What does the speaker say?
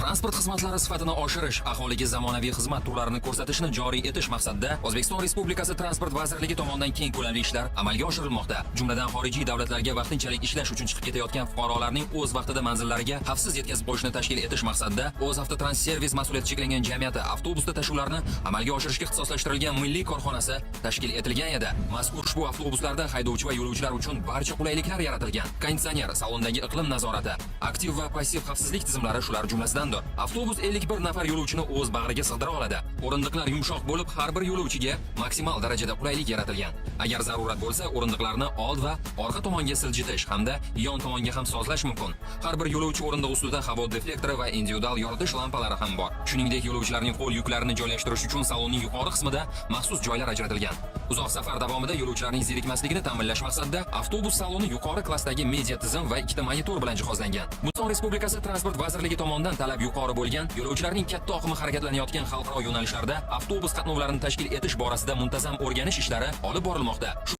Transport xizmatlari sifatini oshirish, aholiga zamonaviy xizmat turlarini ko'rsatishni joriy etish maqsadida O'zbekiston Respublikasi Transport vazirligi tomonidan keng ko'lamli ishlar amalga oshirilmoqda. Jumladan xorijiy davlatlarga vaqtinchalik ishlash uchun chiqib ketayotgan fuqarolarning o'z vaqtida manzillariga xavfsiz yetkazib qo'yishni tashkil etish maqsadida O'z Avtotransservis mas'uliyati cheklangan jamiyati avtobusda tashuvlarni amalga oshirishga ixtisoslashtirilgan milliy korxonasi tashkil etilgan edi. Mazkur ushbu avtobuslarda haydovchi va yo'lovchilar uchun barcha qulayliklar yaratilgan. Konditsioner, salondagi iqlim nazorati, aktiv va passiv xavfsizlik tizimlari shular jumlasidandir. Avtobus 51 nafar yo'lovchini o'z bag'riga sig'dira oladi. O'rindiqlar yumshoq bo'lib, har bir yo'lovchiga maksimal darajada qulaylik yaratilgan. Agar zarurat bo'lsa, o'rindiqlarni old va orqa tomonga siljitish hamda yon tomonga ham sozlash mumkin. Har bir yo'lovchi o'rindiq ustida havo deflektori va individual yoritish lampalari ham bor. Shuningdek, yo'lovchilarning qo'l yuklarini joylashtirish uchun salonning yuqori qismida maxsus joylar ajratilgan. Uzoq safar davomida yo'lovchilarning zerikmasligini ta'minlash maqsadida avtobus saloni yuqori klassdagi media tizim va ikkita monitor bilan jihozlangan. O'zbekiston Respublikasi Transport vazirligi tomonidan talab yuqori bo'lgan yo'lovchilarning katta oqimi harakatlanayotgan xalqaro yo'nalishlarda avtobus qatnovlarini tashkil etish borasida muntazam o'rganish ishlari olib borilmoqda.